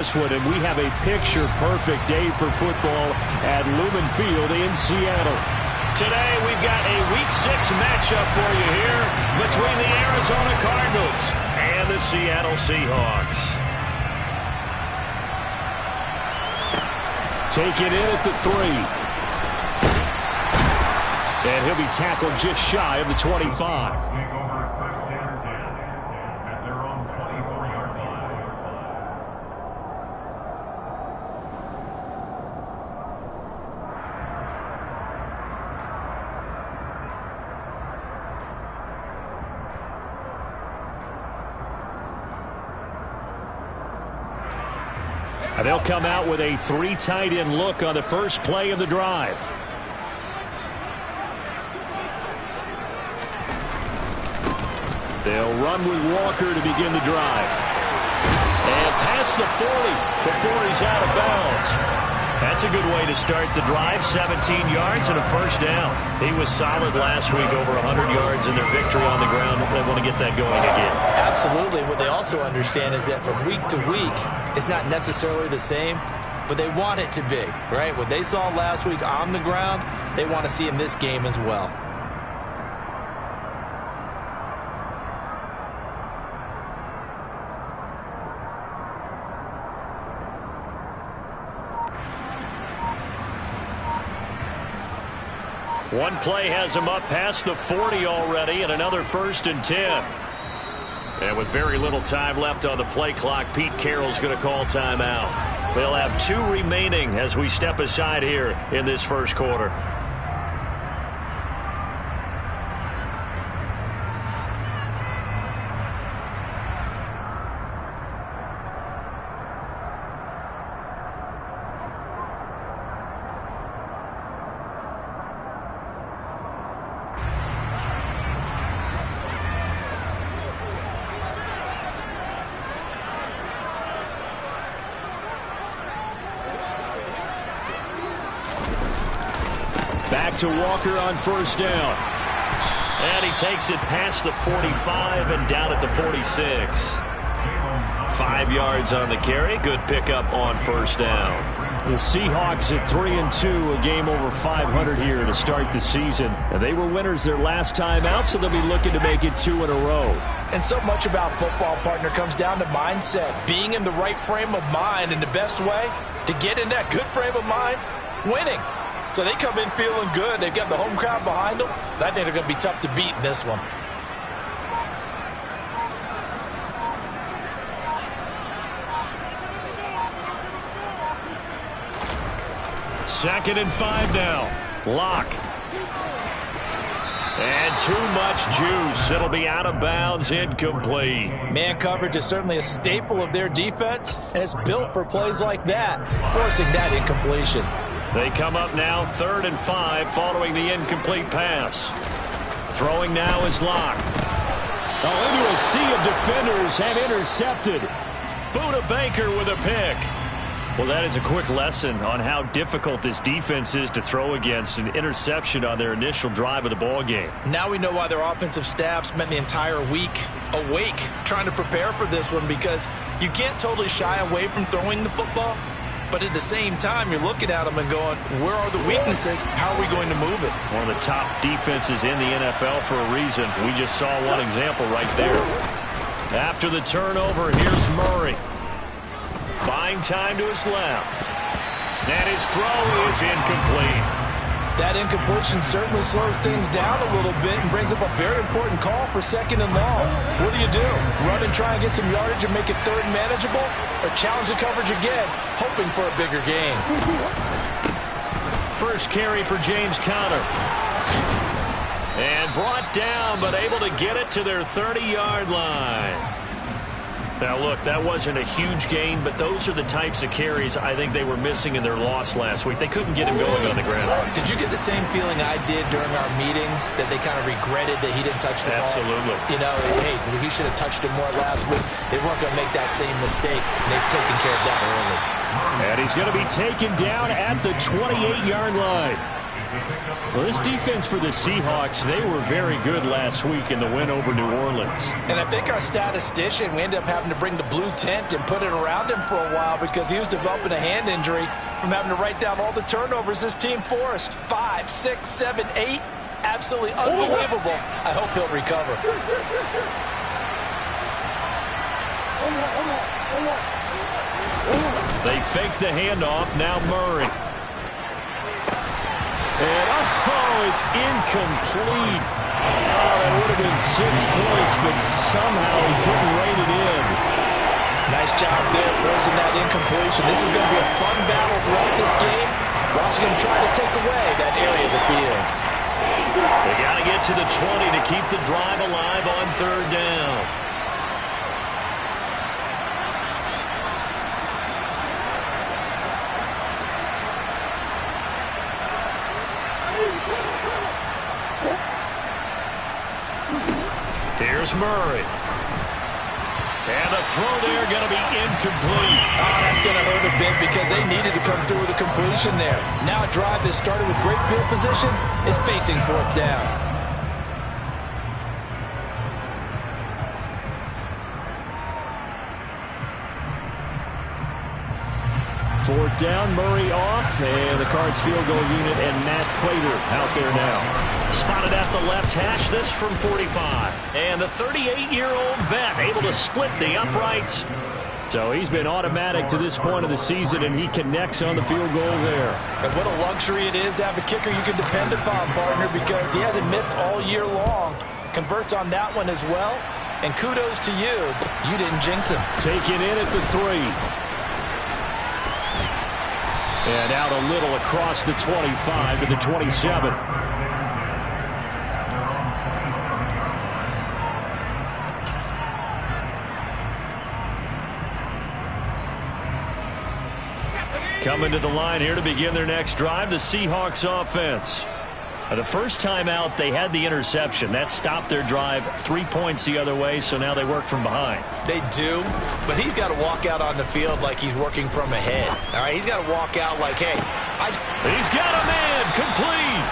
And we have a picture-perfect day for football at Lumen Field in Seattle. Today, we've got a Week 6 matchup for you here between the Arizona Cardinals and the Seattle Seahawks. Taken in at the 3. And he'll be tackled just shy of the 25. And they'll come out with a 3 tight end look on the first play of the drive. They'll run with Walker to begin the drive. And past the 40 before he's out of bounds. That's a good way to start the drive. 17 yards and a first down. He was solid last week, over 100 yards in their victory on the ground. They want to get that going again. Absolutely. What they also understand is that from week to week, it's not necessarily the same, but they want it to be, right? What they saw last week on the ground, they want to see in this game as well. One play has him up past the 40 already, and another 1st and 10. And with very little time left on the play clock, Pete Carroll's going to call timeout. They'll have 2 remaining as we step aside here in this first quarter. Back to Walker on first down. And he takes it past the 45 and down at the 46. 5 yards on the carry. Good pickup on first down. The Seahawks at 3-2, a game over 500 here to start the season. And they were winners their last time out, so they'll be looking to make it 2 in a row. And so much about football, partner, comes down to mindset. Being in the right frame of mind, and the best way to get in that good frame of mind, winning. So they come in feeling good. They've got the home crowd behind them. I think they're going to be tough to beat in this one. Second and 5 now. Lock. And too much juice. It'll be out of bounds, incomplete. Man coverage is certainly a staple of their defense, and it's built for plays like that, forcing that incompletion. They come up now 3rd and 5 following the incomplete pass. Throwing now is Lock. Into a sea of defenders and intercepted. Buda Baker with a pick. Well, that is a quick lesson on how difficult this defense is to throw against. An interception on their initial drive of the ball game. Now we know why their offensive staff spent the entire week awake trying to prepare for this one, because you can't totally shy away from throwing the football. But at the same time, you're looking at them and going, where are the weaknesses? How are we going to move it? One of the top defenses in the NFL for a reason. We just saw one example right there. After the turnover, here's Murray. Buying time to his left. And his throw is incomplete. That incompletion certainly slows things down a little bit and brings up a very important call for 2nd and long. What do? Run and try and get some yardage and make it 3rd and manageable? Or challenge the coverage again, hoping for a bigger gain? First carry for James Conner. And brought down, but able to get it to their 30-yard line. Now, look, that wasn't a huge gain, but those are the types of carries I think they were missing in their loss last week. They couldn't get him going on the ground. Did you get the same feeling I did during our meetings, that they kind of regretted that he didn't touch the ball? Absolutely. You know, hey, he should have touched it more last week. They weren't going to make that same mistake, and they've taken care of that early. And he's going to be taken down at the 28-yard line. Well, this defense for the Seahawks, they were very good last week in the win over New Orleans. And I think our statistician, we ended up having to bring the blue tent and put it around him for a while because he was developing a hand injury from having to write down all the turnovers this team forced. 5, 6, 7, 8. Absolutely unbelievable. I hope he'll recover. They fake the handoff. Now Murray. And, it's incomplete. Oh, that would have been 6 points, but somehow he couldn't rein it in. Nice job there, forcing that incompletion. This is going to be a fun battle throughout this game. Watching him try to take away that area of the field. They got to get to the 20 to keep the drive alive on third down. Here's Murray. And the throw there going to be incomplete. Oh, that's going to hurt a bit because they needed to come through with a completion there. Now a drive that started with great field position is facing fourth down. Fourth down, Murray off, and the Cards field goal unit and Matt Prater out there now. Spotted at the left hash, this from 45. And the 38-year-old vet able to split the uprights. So he's been automatic to this point of the season, and he connects on the field goal there. And what a luxury it is to have a kicker you can depend upon, partner, because he hasn't missed all year long. Converts on that one as well. And kudos to you. You didn't jinx him. Taken in at the 3. And out a little across the 25 to the 27. Coming to the line here to begin their next drive, the Seahawks offense. The first time out, they had the interception. That stopped their drive 3 points the other way, so now they work from behind. They do, but he's got to walk out on the field like he's working from ahead. All right, he's got to walk out like, hey. He's got a man, complete.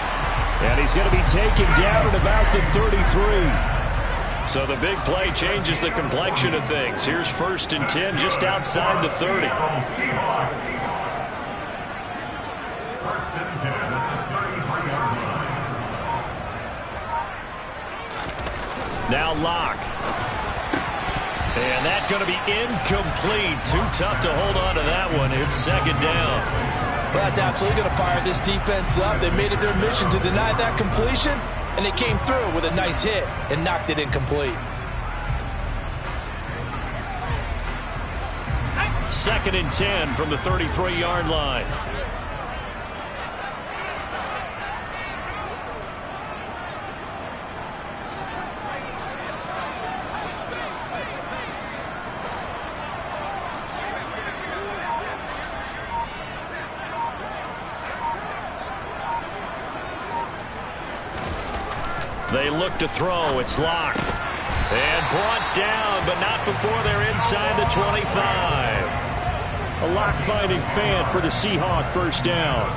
And he's going to be taken down at about the 33. So the big play changes the complexion of things. Here's 1st and 10 just outside the 30. Now Locke. And that's going to be incomplete. Too tough to hold on to that one. It's 2nd down. Well, that's absolutely going to fire this defense up. They made it their mission to deny that completion, and they came through with a nice hit and knocked it incomplete. 2nd and 10 from the 33-yard line. They look to throw. It's Locke. And brought down, but not before they're inside the 25. A Locke-finding fan for the Seahawk first down.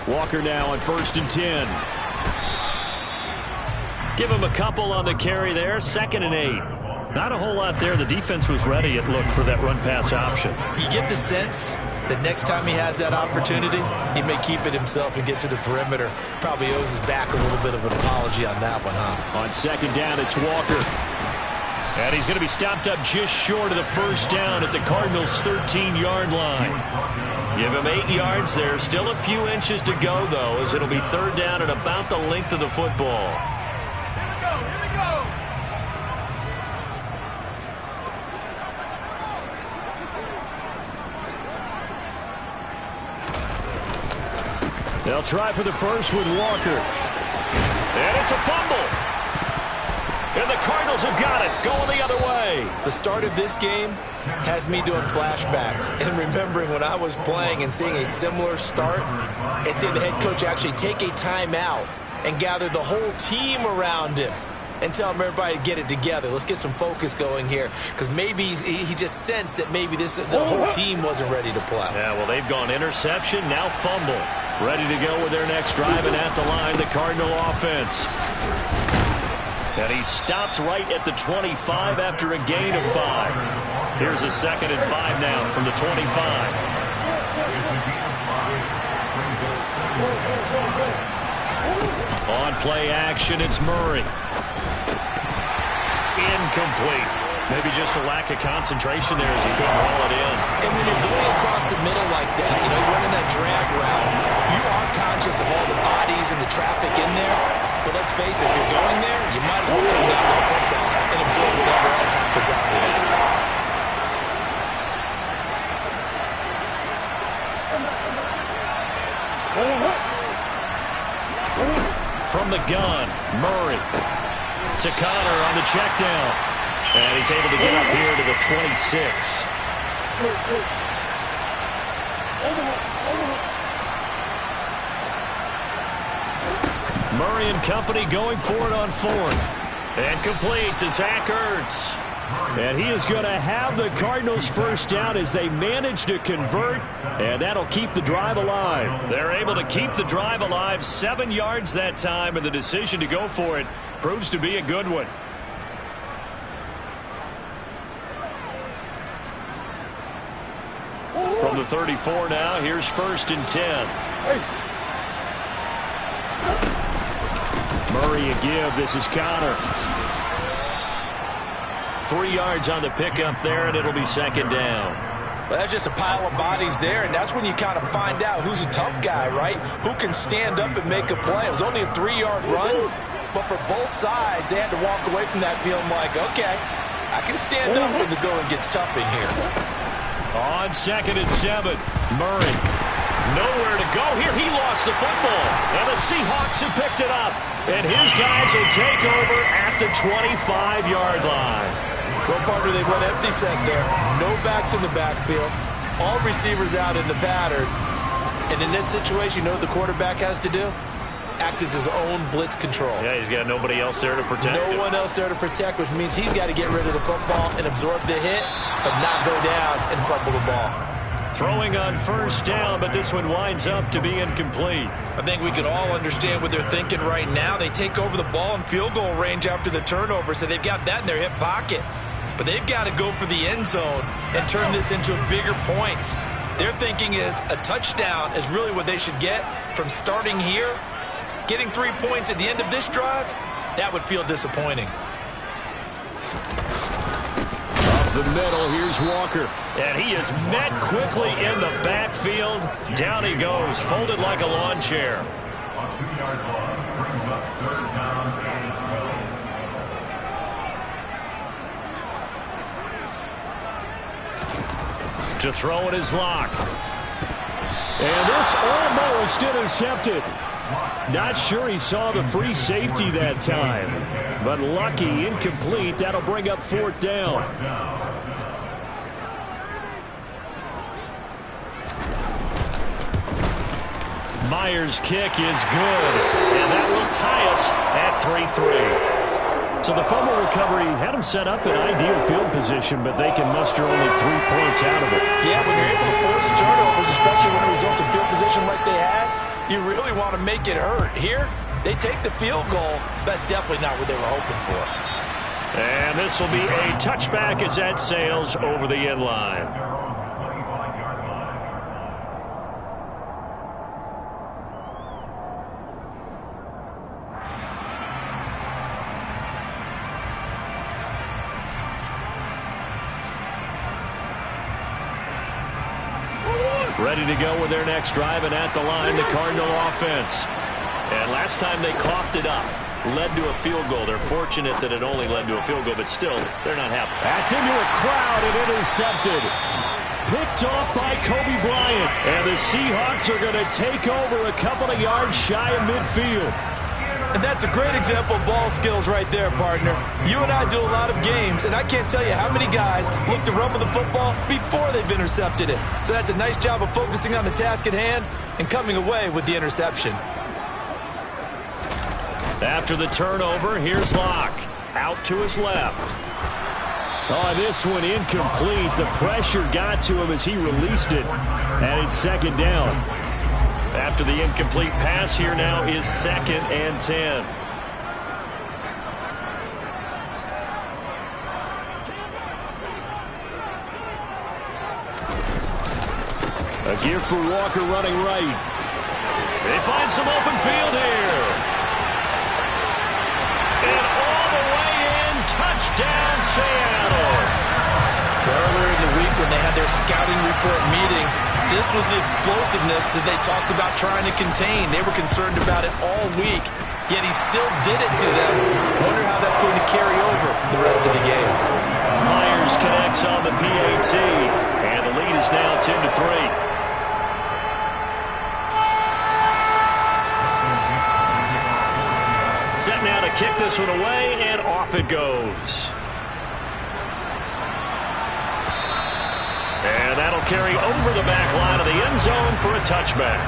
Walker now on 1st and 10. Give him a couple on the carry there. 2nd and 8. Not a whole lot there. The defense was ready, it looked, for that run-pass option. You get the sense that next time he has that opportunity, he may keep it himself and get to the perimeter. Probably owes his back a little bit of an apology on that one, huh? On 2nd down, it's Walker. And he's going to be stopped up just short of the 1st down at the Cardinals' 13-yard line. Give him 8 yards there. Still a few inches to go, though, as it'll be 3rd down at about the length of the football. They'll try for the first with Walker. And it's a fumble. And the Cardinals have got it, going the other way. The start of this game has me doing flashbacks and remembering when I was playing and seeing a similar start and seeing the head coach actually take a timeout and gather the whole team around him and tell everybody to get it together. Let's get some focus going here, because maybe he just sensed that maybe the whole team wasn't ready to play. Yeah, well, they've gone interception, now fumble. Ready to go with their next drive, and at the line, the Cardinal offense. And he stopped right at the 25 after a gain of 5. Here's a 2nd and 5 now from the 25. On play action, it's Murray. Incomplete. Maybe just a lack of concentration there as he couldn't haul it in. And when you're going across the middle like that, you know, he's running that drag route, you are conscious of all the bodies and the traffic in there. But let's face it, if you're going there, you might as well come down with the football and absorb whatever else happens after that. From the gun, Murray to Connor on the check down. And he's able to get up here to the 26. Murray and company going for it on 4th. And complete to Zach Ertz. And he is going to have the Cardinals first down as they manage to convert, and that'll keep the drive alive. They're able to keep the drive alive, 7 yards that time, and the decision to go for it proves to be a good one. From the 34 now, here's 1st and 10. Murray a give. This is Connor. 3 yards on the pickup there, and it'll be 2nd down. Well, that's just a pile of bodies there, and that's when you kind of find out who's a tough guy, right? Who can stand up and make a play. It was only a 3-yard run, but for both sides, they had to walk away from that feeling like, okay, I can stand up when the going gets tough in here. On 2nd and 7, Murray. Nowhere to go here. He lost the football, and the Seahawks have picked it up. And his guys will take over at the 25-yard line. Well, partner, they went empty set there. No backs in the backfield. All receivers out in the pattern. And in this situation, you know what the quarterback has to do? Act as his own blitz control. Yeah, he's got nobody else there to protect him. No one else there to protect, which means he's got to get rid of the football and absorb the hit, but not go down and fumble the ball. Throwing on 1st down, but this one winds up to be incomplete. I think we can all understand what they're thinking right now. They take over the ball in field goal range after the turnover, so they've got that in their hip pocket. But they've got to go for the end zone and turn this into bigger points. Their thinking is a touchdown is really what they should get from starting here. Getting 3 points at the end of this drive, that would feel disappointing. Up the middle, here's Walker. And he is met quickly in the backfield. Down he goes, folded like a lawn chair. On 2-yard loss brings up 3rd down and 12. To throw it is Locke. And this almost intercepted. Not sure he saw the free safety that time. But lucky, incomplete. That'll bring up 4th down. Myers' kick is good. And that will tie us at 3-3. So the fumble recovery had them set up in ideal field position, but they can muster only 3 points out of it. Yeah, when you're able to force turnovers, especially when it results in field position like they had, you really want to make it hurt. Here, they take the field goal. That's definitely not what they were hoping for. And this will be a touchback as that sails over the end line. Ready to go with their next drive, and at the line, the Cardinal offense. And last time they coughed it up, led to a field goal. They're fortunate that it only led to a field goal, but still, they're not happy. That's into a crowd and intercepted. Picked off by Kobe Bryant. And the Seahawks are going to take over a couple of yards shy of midfield. And that's a great example of ball skills right there, partner. You and I do a lot of games, and I can't tell you how many guys look to run with the football before they've intercepted it. So that's a nice job of focusing on the task at hand and coming away with the interception. After the turnover, here's Locke. Out to his left. Oh, this one incomplete. The pressure got to him as he released it. And it's second down. After the incomplete pass, here now is 2nd and 10. A give for Walker running right. They find some open field here. And all the way in, touchdown Seattle. Earlier in the week when they had their scouting report meeting, this was the explosiveness that they talked about trying to contain. They were concerned about it all week, yet he still did it to them. Wonder how that's going to carry over the rest of the game. Myers connects on the PAT, and the lead is now 10-3. Set now to kick this one away, and off it goes. And that'll carry over the back line of the end zone for a touchback.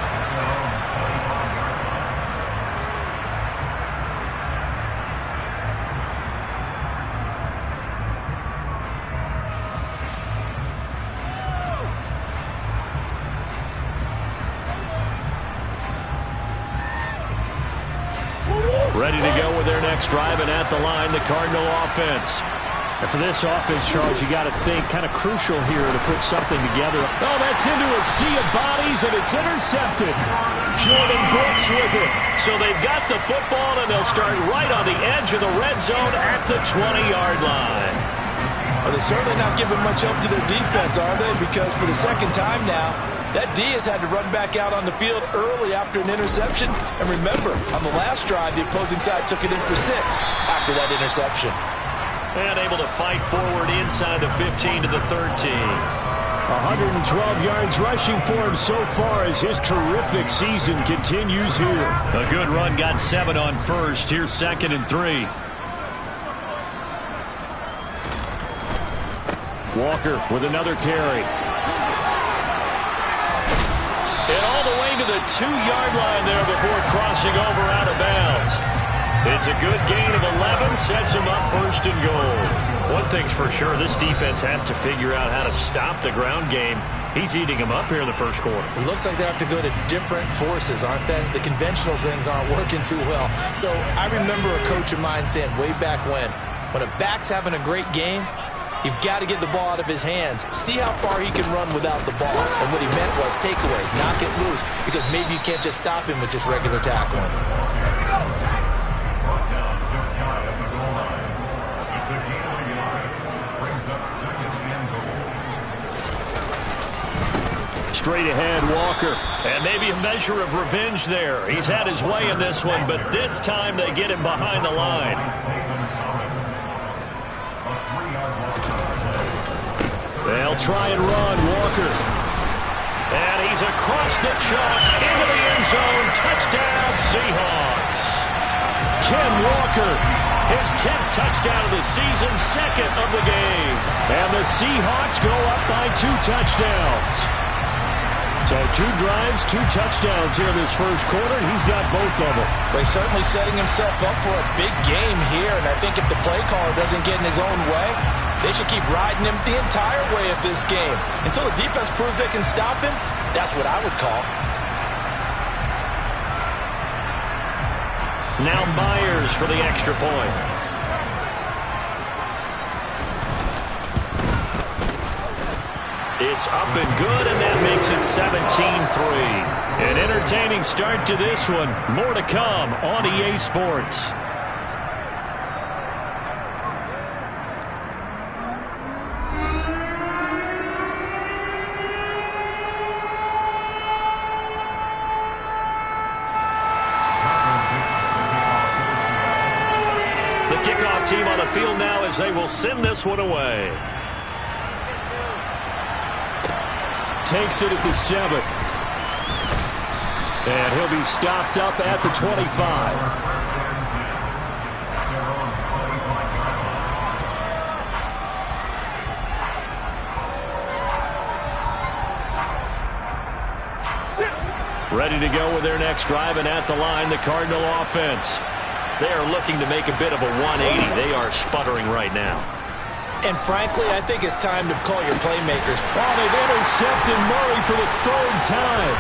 Ready to go with their next drive, and at the line, the Cardinal offense. And for this offense, Charles, you got to think kind of crucial here to put something together. Oh, that's into a sea of bodies, and it's intercepted. Jordan Brooks with it. So they've got the football, and they'll start right on the edge of the red zone at the 20-yard line. Well, they're certainly not giving much help to their defense, are they? Because for the second time now, that D has had to run back out on the field early after an interception. And remember, on the last drive, the opposing side took it in for 6 after that interception. And able to fight forward inside the 15 to the 13. 112 yards rushing for him so far as his terrific season continues here. A good run, got 7 on first. Here's 2nd and 3. Walker with another carry. And all the way to the 2-yard line there before crossing over out of bounds. It's a good gain of 11, sets him up 1st and goal. One thing's for sure, this defense has to figure out how to stop the ground game. He's eating them up here in the first quarter. It looks like they have to go to different forces, aren't they? The conventional things aren't working too well. So I remember a coach of mine saying way back when a back's having a great game, you've got to get the ball out of his hands. See how far he can run without the ball. And what he meant was takeaways, knock it loose, because maybe you can't just stop him with just regular tackling. Straight ahead, Walker. And maybe a measure of revenge there. He's had his way in this one, but this time they get him behind the line. They'll try and run, Walker. And he's across the chalk into the end zone. Touchdown, Seahawks. Ken Walker. His 10th touchdown of the season, 2nd of the game. And the Seahawks go up by 2 touchdowns. So 2 drives, 2 touchdowns here in this first quarter, and he's got both of them. Well, he's certainly setting himself up for a big game here, and I think if the play caller doesn't get in his own way, they should keep riding him the entire way of this game. Until the defense proves they can stop him, that's what I would call. Now Myers for the extra point. It's up and good, and that makes it 17-3. An entertaining start to this one. More to come on EA Sports. The kickoff team on the field now as they will send this one away. Takes it at the 7. And he'll be stopped up at the 25. Ready to go with their next drive, and at the line, the Cardinal offense. They are looking to make a bit of a 180. They are sputtering right now. And frankly, I think it's time to call your playmakers. Oh, they've intercepted Murray for the third time.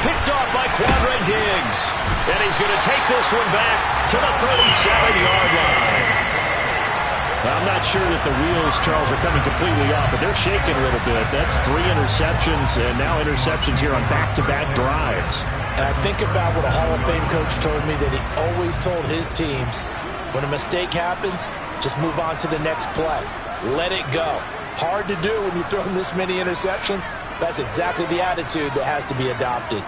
Picked off by Quadre Diggs. And he's going to take this one back to the 37-yard line. I'm not sure that the wheels, Charles, are coming completely off, but they're shaking a little bit. That's 3 interceptions, and now interceptions here on back-to-back drives. And I think about what a Hall of Fame coach told me, that he always told his teams, when a mistake happens, just move on to the next play. Let it go. Hard to do when you've thrown this many interceptions. That's exactly the attitude that has to be adopted.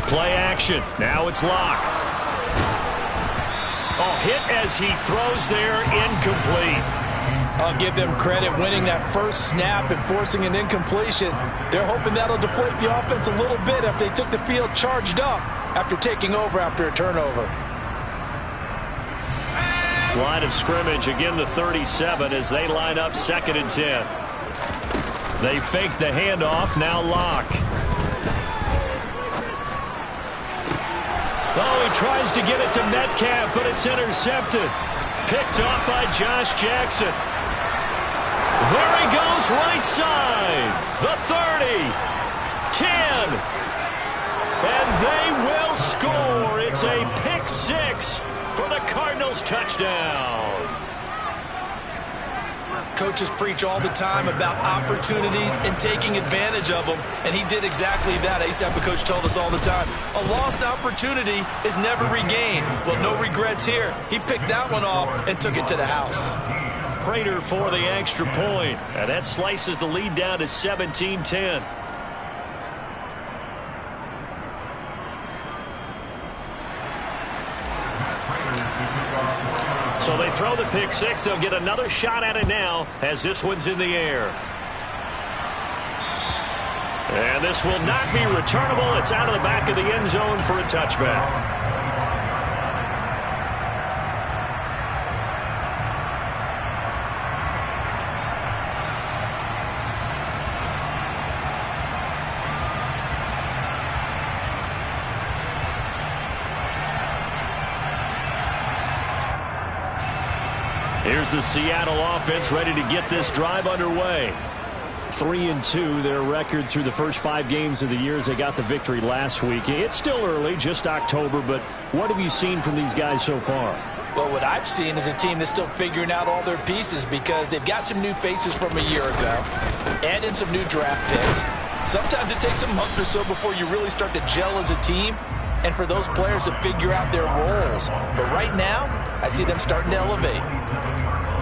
Play action. Now it's Locke. Oh, hit as he throws there, incomplete. I'll give them credit winning that first snap and forcing an incompletion. They're hoping that'll deflate the offense a little bit if they took the field charged up after taking over after a turnover. Line of scrimmage, again the 37 as they line up 2nd and 10. They fake the handoff, now Locke. Oh, he tries to get it to Metcalf, but it's intercepted. Picked off by Josh Jackson. There he goes, right side. The 30. 10. And they will score. It's a pick 6 for the Cardinals touchdown. Coaches preach all the time about opportunities and taking advantage of them, and he did exactly that. I used to have a coach told us all the time, a lost opportunity is never regained. Well, no regrets here. He picked that one off and took it to the house. Prater for the extra point, and that slices the lead down to 17-10. So they throw the pick 6. They'll get another shot at it now as this one's in the air. And this will not be returnable. It's out of the back of the end zone for a touchback. Here's the Seattle offense ready to get this drive underway. 3-2, their record through the first 5 games of the year as they got the victory last week. It's still early, just October, but what have you seen from these guys so far? Well, what I've seen is a team that's still figuring out all their pieces because they've got some new faces from a year ago, add in some new draft picks. Sometimes it takes a month or so before you really start to gel as a team and for those players to figure out their roles. But right now, I see them starting to elevate.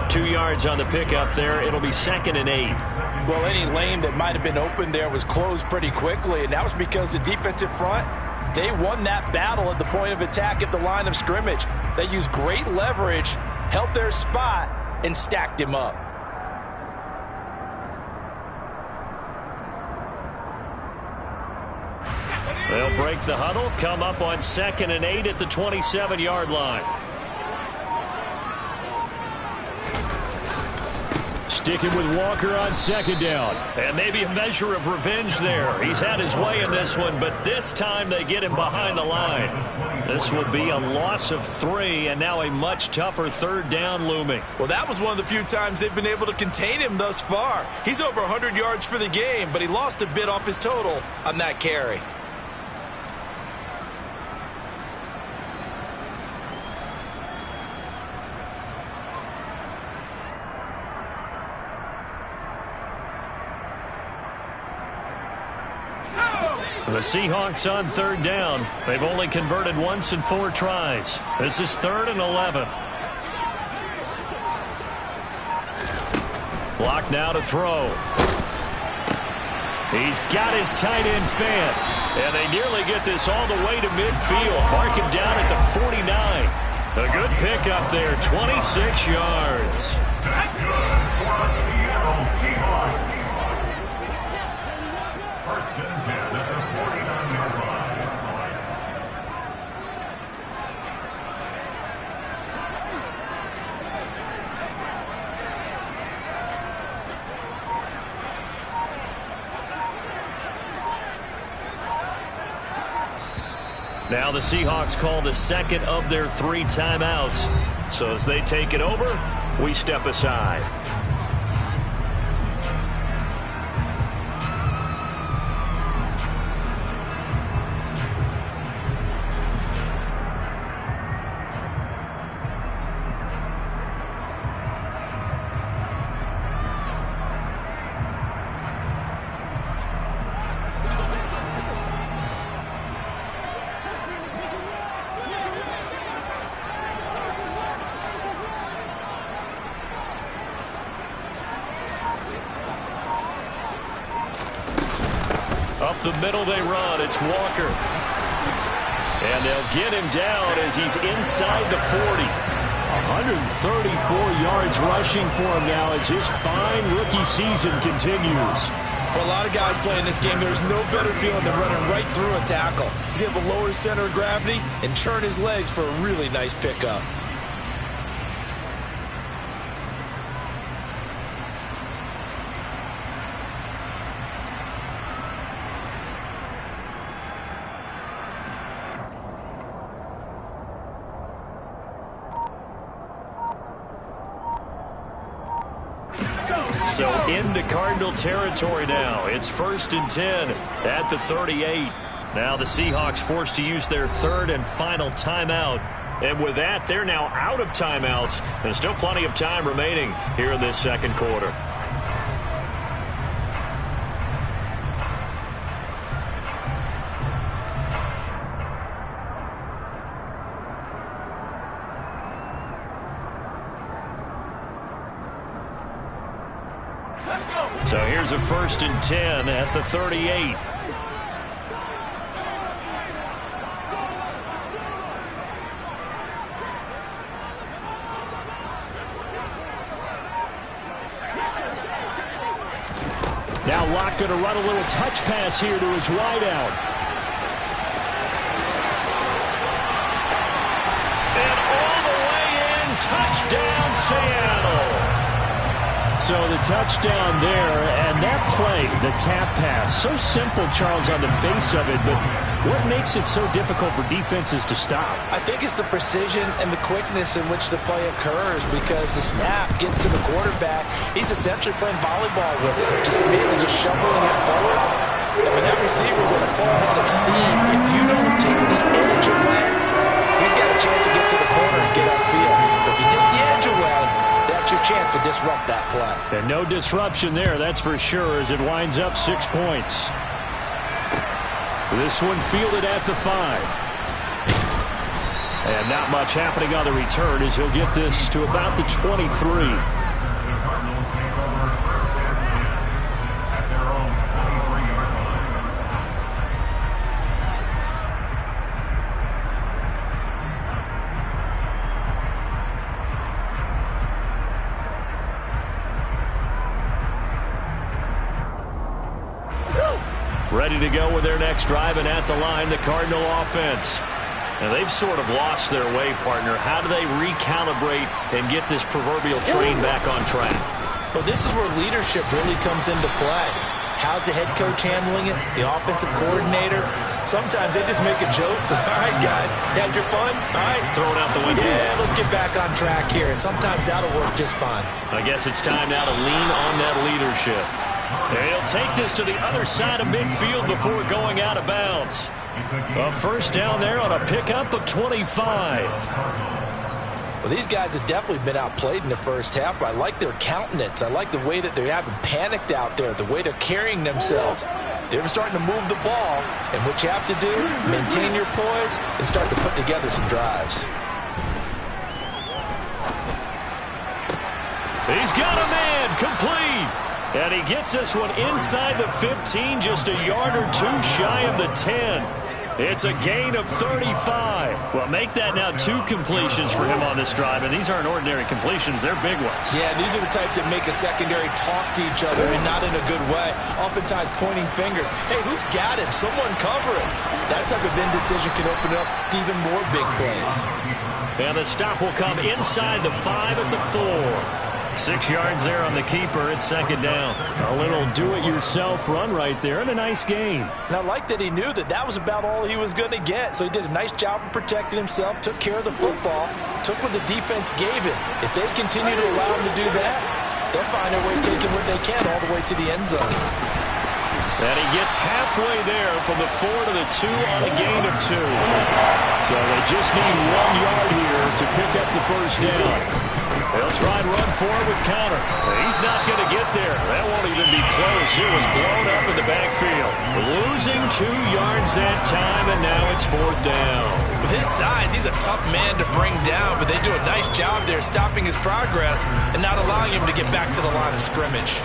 2 yards on the pickup there. It'll be 2nd and 8. Well, any lane that might have been open there was closed pretty quickly, and that was because the defensive front, they won that battle at the point of attack at the line of scrimmage. They used great leverage, held their spot, and stacked him up. They'll break the huddle, come up on 2nd and 8 at the 27-yard line. Sticking with Walker on 2nd down. And maybe a measure of revenge there. He's had his way in this one, but this time they get him behind the line. This will be a loss of 3, and now a much tougher 3rd down looming. Well, that was one of the few times they've been able to contain him thus far. He's over 100 yards for the game, but he lost a bit off his total on that carry. The Seahawks on 3rd down. They've only converted once in 4 tries. This is 3rd and 11. Block now to throw. He's got his tight end fan. And they nearly get this all the way to midfield. Mark him down at the 49. A good pickup there, 26 yards. That's good for the Seattle Seahawks. First and 10 at the 49-yard line. Now the Seahawks call the second of their 3 timeouts. So as they take it over, we step aside. Up the middle they run. It's Walker. And they'll get him down as he's inside the 40. 134 yards rushing for him now as his fine rookie season continues. For a lot of guys playing this game, there's no better feeling than running right through a tackle. He's able to lower his center of gravity and churn his legs for a really nice pickup. So into Cardinal territory now. It's 1st and 10 at the 38. Now the Seahawks forced to use their 3rd and final timeout. And with that, they're now out of timeouts. There's still plenty of time remaining here in this second quarter. So here's a 1st and 10 at the 38. Now Locke going to run a little touch pass here to his wideout. And all the way in, touchdown Seattle. So the touchdown there, and that play, the tap pass, so simple, Charles, on the face of it, but what makes it so difficult for defenses to stop? I think it's the precision and the quickness in which the play occurs, because the snap gets to the quarterback. He's essentially playing volleyball with it, just immediately just shoveling it forward. And when that receiver's at a full head of steam, if you don't take the edge away, he's got a chance to get to the corner and get upfield. But if you take the edge away, that's your chance to disrupt that play. And no disruption there, that's for sure, as it winds up 6 points. This one fielded at the 5. And not much happening on the return as he'll get this to about the 23. Ready to go with their next drive, and at the line, the Cardinal offense. And they've sort of lost their way, partner. How do they recalibrate and get this proverbial train back on track? Well, this is where leadership really comes into play. How's the head coach handling it? The offensive coordinator? Sometimes they just make a joke. All right, guys, had your fun? All right. Throw it out the window. Yeah, let's get back on track here. And sometimes that'll work just fine. I guess it's time now to lean on that leadership. And he'll take this to the other side of midfield before going out of bounds. A first down there on a pickup of 25. Well, these guys have definitely been outplayed in the first half, but I like their countenance. I like the way that they haven't panicked out there, the way they're carrying themselves. They're starting to move the ball, and what you have to do, maintain your poise and start to put together some drives. He's got a man, complete. And he gets this one inside the 15, just a yard or two shy of the 10. It's a gain of 35. Well, make that now 2 completions for him on this drive, and these aren't ordinary completions. They're big ones. Yeah, these are the types that make a secondary talk to each other, and not in a good way. Oftentimes pointing fingers. Hey, who's got him? Someone cover him. That type of indecision can open up to even more big plays. And the stop will come inside the 5 at the 4. 6 yards there on the keeper. It's second down. A little do-it-yourself run right there and a nice gain. And I like that he knew that that was about all he was going to get. So he did a nice job of protecting himself, took care of the football, took what the defense gave him. If they continue to allow him to do that, they'll find a way taking what they can all the way to the end zone. And he gets halfway there from the 4 to the 2 on a gain of 2. So they just need 1 yard here to pick up the first down. They'll try and run forward with counter. He's not going to get there. That won't even be close. It was blown up in the backfield. Losing 2 yards that time, and now it's 4th down. With his size, he's a tough man to bring down, but they do a nice job there stopping his progress and not allowing him to get back to the line of scrimmage.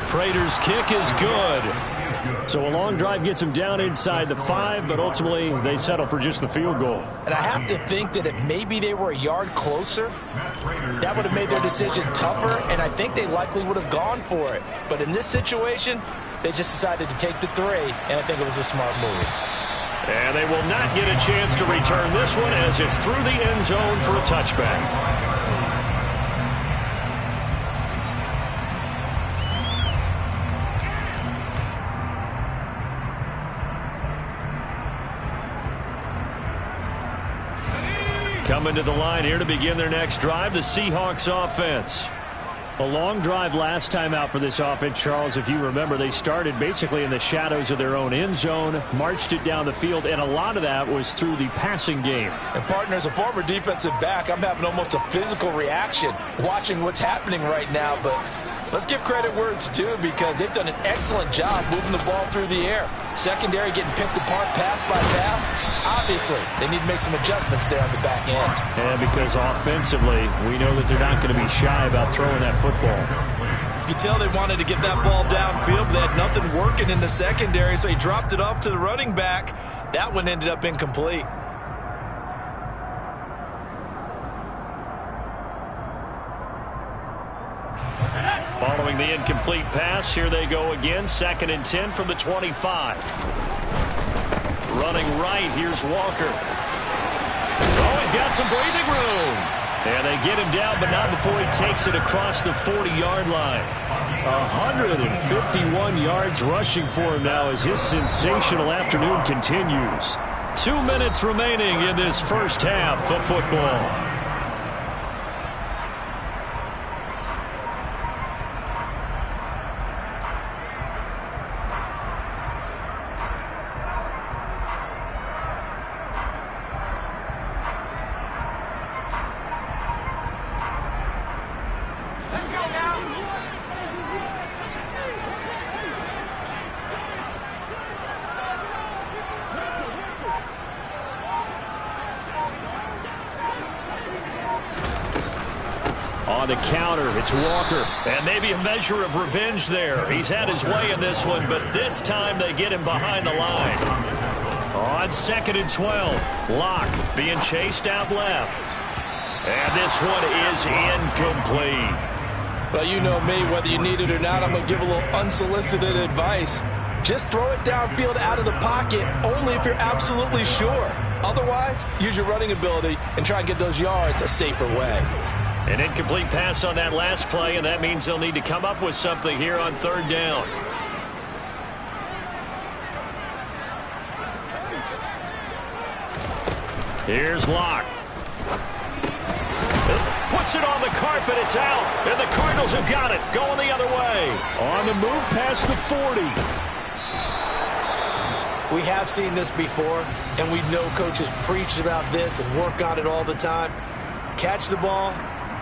Prater's kick is good. So a long drive gets him down inside the 5, but ultimately they settle for just the field goal. And I have to think that if maybe they were a yard closer, that would have made their decision tougher, and I think they likely would have gone for it. But in this situation, they just decided to take the 3, and I think it was a smart move. And they will not get a chance to return this one as it's through the end zone for a touchback. Coming to the line here to begin their next drive, the Seahawks offense. A long drive last time out for this offense, Charles. If you remember, they started basically in the shadows of their own end zone, marched it down the field, and a lot of that was through the passing game. And, partner, as a former defensive back, I'm having almost a physical reaction watching what's happening right now. But let's give credit where it's due because they've done an excellent job moving the ball through the air. Secondary getting picked apart pass by pass. Obviously, they need to make some adjustments there on the back end. And because offensively, we know that they're not going to be shy about throwing that football. You can tell they wanted to get that ball downfield, but they had nothing working in the secondary, so he dropped it off to the running back. That one ended up incomplete. Following the incomplete pass, here they go again. 2nd and 10 from the 25. Running right, here's Walker. Oh, he's got some breathing room. And they get him down, but not before he takes it across the 40-yard line. 151 yards rushing for him now as his sensational afternoon continues. 2 minutes remaining in this first half of football. On the counter, it's Walker. And maybe a measure of revenge there. He's had his way in this one, but this time they get him behind the line. On 2nd and 12, Locke being chased out left. And this one is incomplete. Well, you know me, whether you need it or not, I'm going to give a little unsolicited advice. Just throw it downfield out of the pocket only if you're absolutely sure. Otherwise, use your running ability and try and get those yards a safer way. An incomplete pass on that last play, and that means they'll need to come up with something here on 3rd down. Here's Locke. Puts it on the carpet, it's out, and the Cardinals have got it, going the other way. On the move past the 40. We have seen this before, and we know coaches preach about this and work on it all the time. Catch the ball.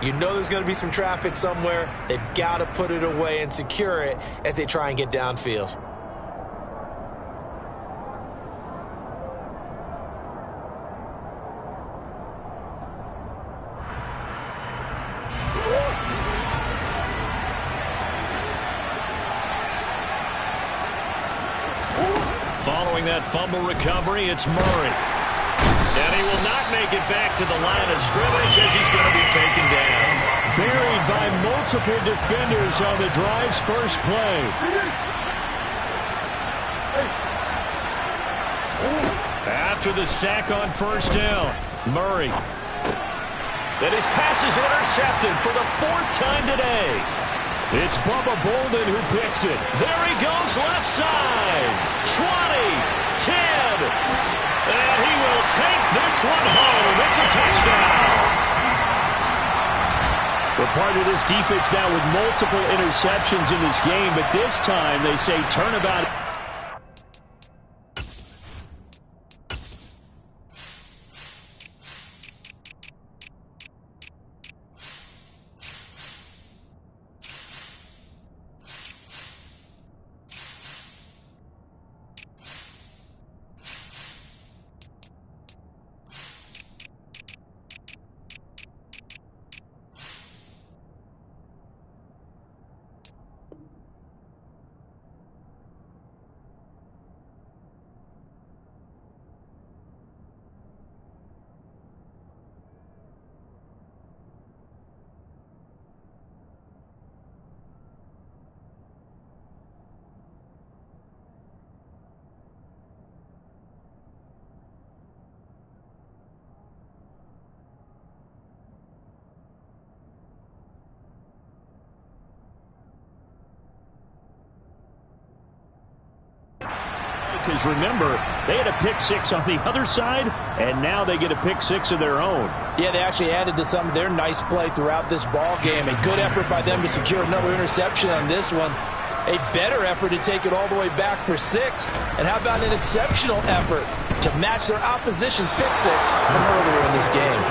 You know there's going to be some traffic somewhere. They've got to put it away and secure it as they try and get downfield. Following that fumble recovery, it's Murray. And he will not make it back to the line of scrimmage as he's going to be taken down. Buried by multiple defenders on the drive's first play. After the sack on 1st down, Murray. And his pass is intercepted for the 4th time today. It's Bubba Bolden who picks it. There he goes left side. 20, 10. And he will take this one home. It's a touchdown. We're part of this defense now with multiple interceptions in this game, but this time they say turnabout. Because remember, they had a pick six on the other side, and now they get a pick six of their own. Yeah, they actually added to some of their nice play throughout this ball game. A good effort by them to secure another interception on this one. A better effort to take it all the way back for 6. And how about an exceptional effort to match their opposition's pick six from earlier in this game.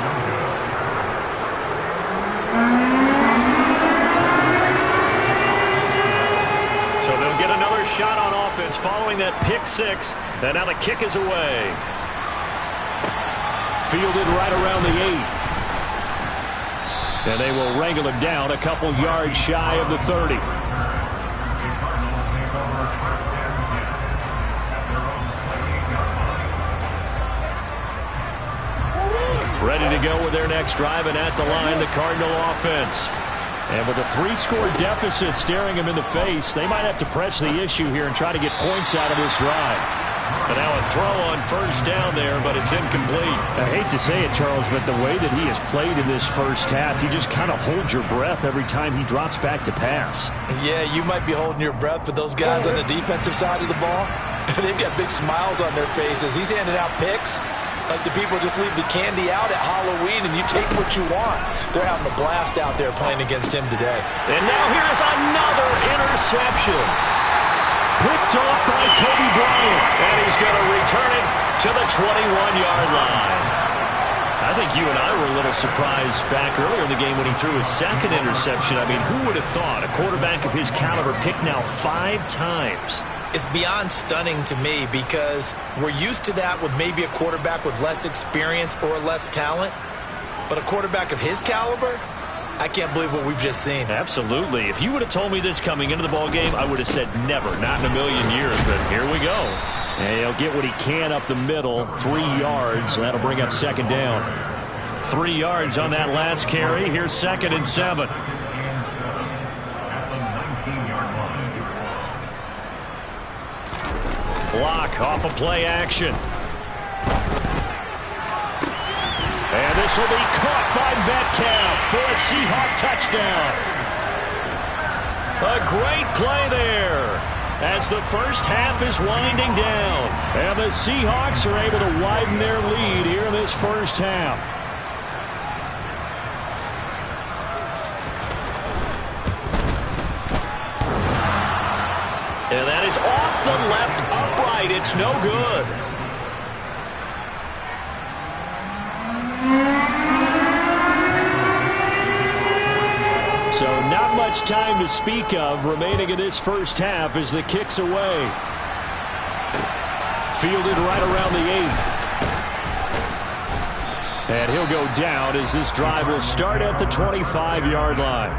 Shot on offense following that pick six. And now the kick is away. Fielded right around the 8. And they will wrangle him down a couple yards shy of the 30. Ready to go with their next drive, and at the line, the Cardinal offense. And with a 3-score deficit staring him in the face, they might have to press the issue here and try to get points out of this drive. And now a throw on first down there, but it's incomplete. I hate to say it, Charles, but the way that he has played in this first half, you just kind of hold your breath every time he drops back to pass. Yeah, you might be holding your breath, but those guys on the defensive side of the ball, they've got big smiles on their faces. He's handing out picks like the people just leave the candy out at Halloween and you take what you want. They're having a blast out there playing against him today. And now here's another interception. Picked off by Kobe Bryant. And he's going to return it to the 21-yard line. I think you and I were a little surprised back earlier in the game when he threw his second interception. I mean, who would have thought a quarterback of his caliber picked now 5 times? It's beyond stunning to me because we're used to that with maybe a quarterback with less experience or less talent. But a quarterback of his caliber, I can't believe what we've just seen. Absolutely. If you would have told me this coming into the ball game, I would have said never, not in a million years. But here we go. And he'll get what he can up the middle, 3 yards. That'll bring up second down. 3 yards on that last carry. Here's 2nd and 7. Block off of play action. And this will be caught by Metcalf for a Seahawk touchdown. A great play there as the first half is winding down. And the Seahawks are able to widen their lead here in this first half. And that is off the left upright. It's no good. So not much time to speak of remaining in this first half as the kick's away. Fielded right around the 8. And he'll go down as this drive will start at the 25-yard line.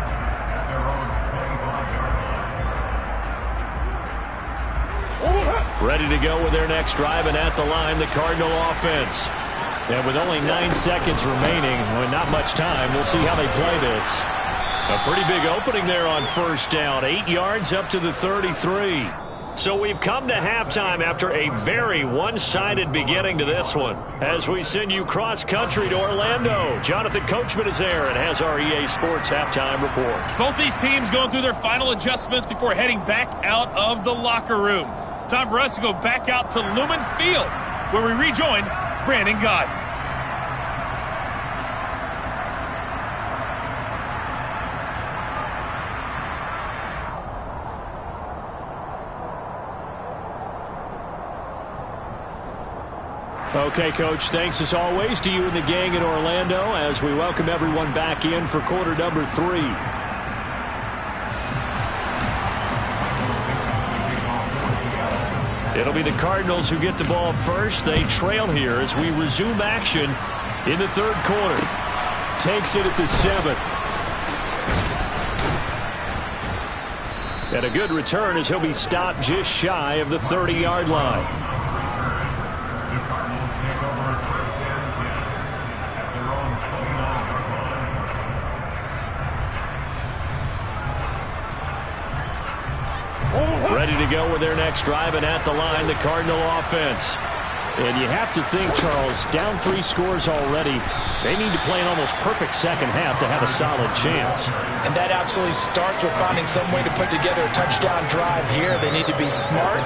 Ready to go with their next drive, and at the line, the Cardinal offense. And with only 9 seconds remaining, well, not much time, we'll see how they play this. A pretty big opening there on first down. 8 yards up to the 33. So we've come to halftime after a very one-sided beginning to this one. As we send you cross-country to Orlando, Jonathan Coachman is there and has our EA Sports halftime report. Both these teams going through their final adjustments before heading back out of the locker room. Time for us to go back out to Lumen Field, where we rejoin Brandon Gott. Okay, Coach, thanks as always to you and the gang in Orlando as we welcome everyone back in for quarter number 3. It'll be the Cardinals who get the ball first. They trail here as we resume action in the third quarter. Takes it at the 7. And a good return as he'll be stopped just shy of the 30-yard line. Ready to go with their next drive, and at the line, the Cardinal offense. And you have to think, Charles, down 3 scores already. They need to play an almost perfect second half to have a solid chance. And that absolutely starts with finding some way to put together a touchdown drive here. They need to be smart,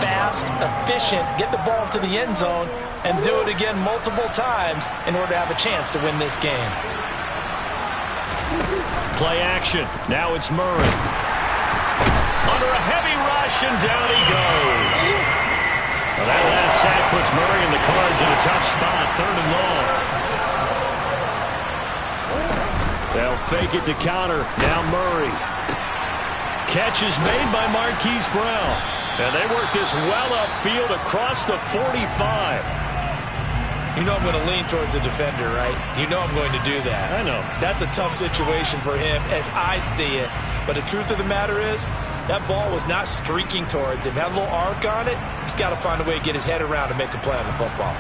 fast, efficient, get the ball to the end zone, and do it again multiple times in order to have a chance to win this game. Play action. Now it's Murray. Under a heavy rush, and down he goes. Well, that last sack puts Murray and the Cards in a tough spot, 3rd and long. They'll fake it to counter. Now Murray. Catch is made by Marquise Brown. And they work this well upfield across the 45. You know I'm going to lean towards the defender, right? You know I'm going to do that. I know. That's a tough situation for him as I see it. But the truth of the matter is, that ball was not streaking towards him. Had a little arc on it. He's got to find a way to get his head around and make a play on the football.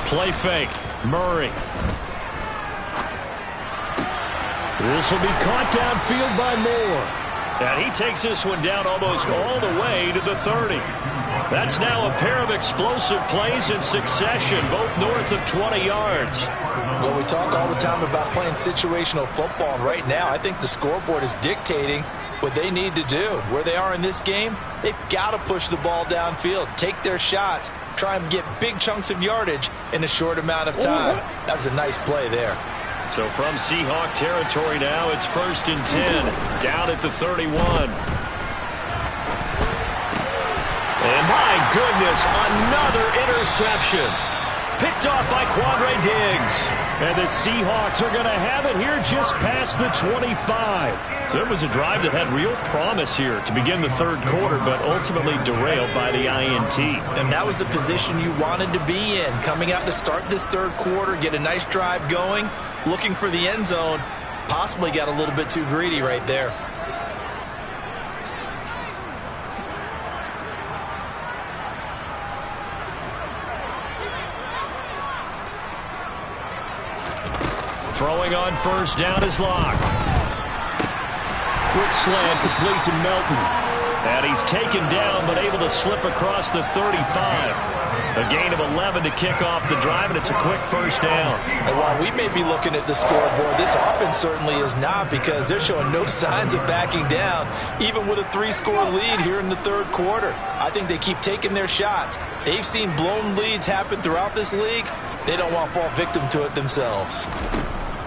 Play fake. Murray. This will be caught downfield by Moore. And he takes this one down almost all the way to the 30. That's now a pair of explosive plays in succession, both north of 20 yards. Well, we talk all the time about playing situational football, and right now I think the scoreboard is dictating what they need to do. Where they are in this game, they've got to push the ball downfield, take their shots, try and get big chunks of yardage in a short amount of time. That was a nice play there. So from Seahawk territory now, it's 1st and 10, down at the 31. And my goodness, another interception. Picked off by Quandre Diggs. And the Seahawks are going to have it here just past the 25. So it was a drive that had real promise here to begin the third quarter, but ultimately derailed by the INT. And that was the position you wanted to be in. Coming out to start this third quarter, get a nice drive going, looking for the end zone. Possibly got a little bit too greedy right there. Throwing on first down is Locke. Quick slant complete to Melton. And he's taken down but able to slip across the 35. A gain of 11 to kick off the drive, and it's a quick first down. And while we may be looking at the scoreboard, this offense certainly is not, because they're showing no signs of backing down, even with a 3-score lead here in the third quarter. I think they keep taking their shots. They've seen blown leads happen throughout this league. They don't want to fall victim to it themselves.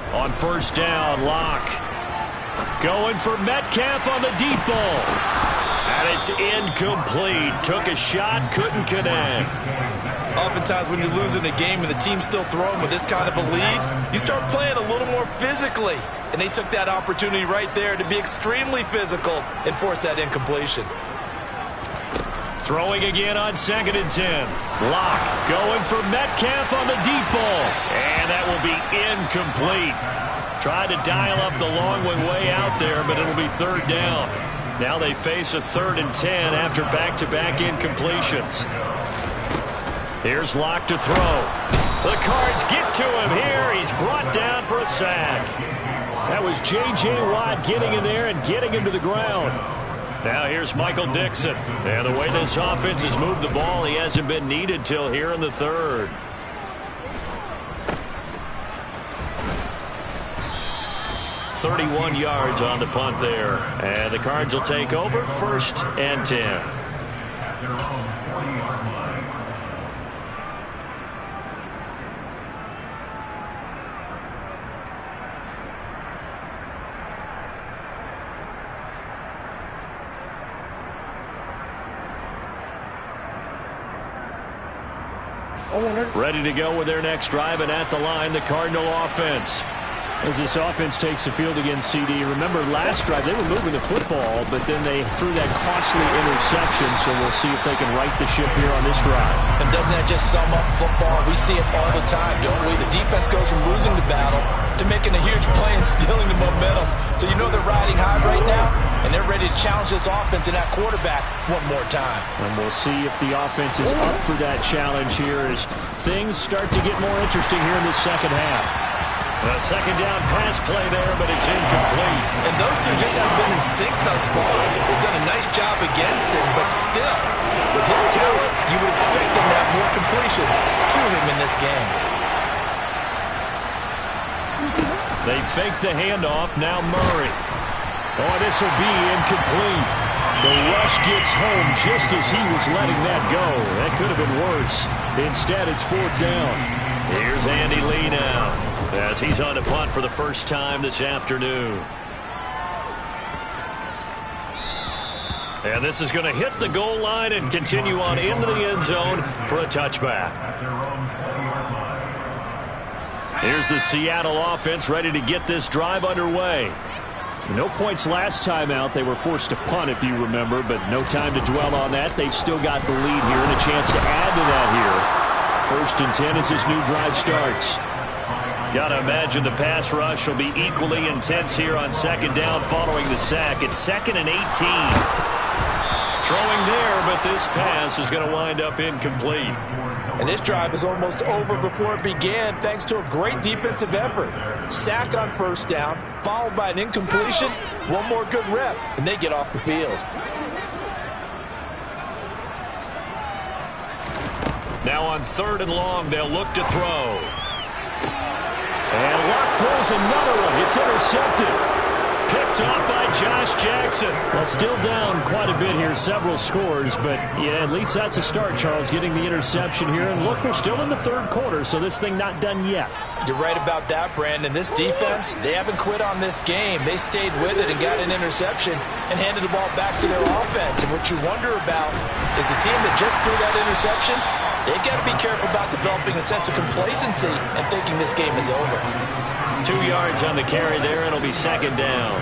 On first down, Locke. Going for Metcalf on the deep ball. And it's incomplete. Took a shot, couldn't connect. Oftentimes when you're losing a game and the team's still throwing with this kind of a lead, you start playing a little more physically. And they took that opportunity right there to be extremely physical and force that incompletion. Throwing again on 2nd and 10. Locke going for Metcalf on the deep ball. And that will be incomplete. Tried to dial up the long one way out there, but it'll be third down. Now they face a 3rd and 10 after back-to-back incompletions. Here's Locke to throw. The Cards get to him here. He's brought sack. That was J.J. Watt getting in there and getting him to the ground. Now here's Michael Dixon. And the way this offense has moved the ball, he hasn't been needed till here in the third. .31 yards on the punt there. And the Cards will take over, 1st and 10. At their own 40-yard line. Ready to go with their next drive, and at the line, the Cardinal offense. As this offense takes the field against CD, remember last drive they were moving the football, but then they threw that costly interception, so we'll see if they can right the ship here on this drive. And doesn't that just sum up football? We see it all the time, don't we? The defense goes from losing the battle to making a huge play and stealing the momentum. So you know they're riding high right now, and they're ready to challenge this offense and that quarterback one more time. And we'll see if the offense is up for that challenge here as things start to get more interesting here in the second half. A second down pass play there, but it's incomplete. And those two just haven't been in sync thus far. They've done a nice job against him, but still, with his talent, you would expect him to have more completions to him in this game. They fake the handoff, now Murray. Oh, this will be incomplete. The rush gets home just as he was letting that go. That could have been worse. Instead, it's 4th down. Here's Andy Lee now, as he's on a punt for the first time this afternoon. And this is going to hit the goal line and continue on into the end zone for a touchback. At their own 20-yard line. Here's the Seattle offense ready to get this drive underway. No points last time out. They were forced to punt, if you remember, but no time to dwell on that. They've still got the lead here and a chance to add to that here. 1st and 10 as this new drive starts. Gotta imagine the pass rush will be equally intense here on second down following the sack. It's 2nd and 18. Throwing there, but this pass is going to wind up incomplete. And this drive is almost over before it began thanks to a great defensive effort. Sack on 1st down, followed by an incompletion, one more good rep, and they get off the field. Now on 3rd and long, they'll look to throw. And Luck throws another one. It's intercepted. Picked up by Josh Jackson. Well, still down quite a bit here, several scores, but yeah, at least that's a start, Charles, getting the interception here. And look, we're still in the 3rd quarter, so this thing not done yet. You're right about that, Brandon. This defense, they haven't quit on this game. They stayed with it and got an interception and handed the ball back to their offense. And what you wonder about is the team that just threw that interception, they've got to be careful about developing a sense of complacency and thinking this game is over. 2 yards on the carry there, and it'll be 2nd down.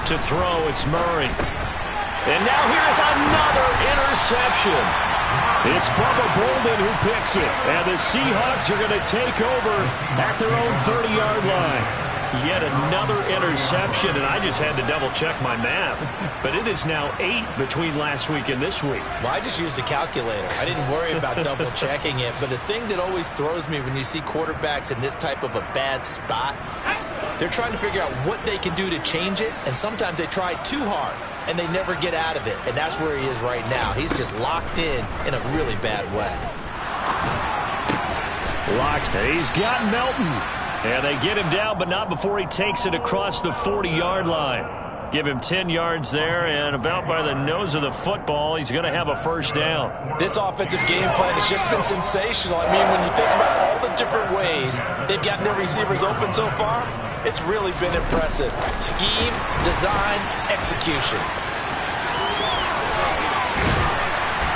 To throw, it's Murray. And now here's another interception. It's Bubba Bolden who picks it. And the Seahawks are going to take over at their own 30-yard line. Yet another interception, and I just had to double-check my math. But it is now 8 between last week and this week. Well, I just used a calculator. I didn't worry about double-checking it. But the thing that always throws me when you see quarterbacks in this type of a bad spot, they're trying to figure out what they can do to change it, and sometimes they try too hard, and they never get out of it. And that's where he is right now. He's just locked in a really bad way. Locked. He's got Melton. And they get him down, but not before he takes it across the 40-yard line. Give him 10 yards there, and about by the nose of the football, he's going to have a 1st down. This offensive game plan has just been sensational. I mean, when you think about all the different ways they've gotten their receivers open so far, it's really been impressive. Scheme, design, execution.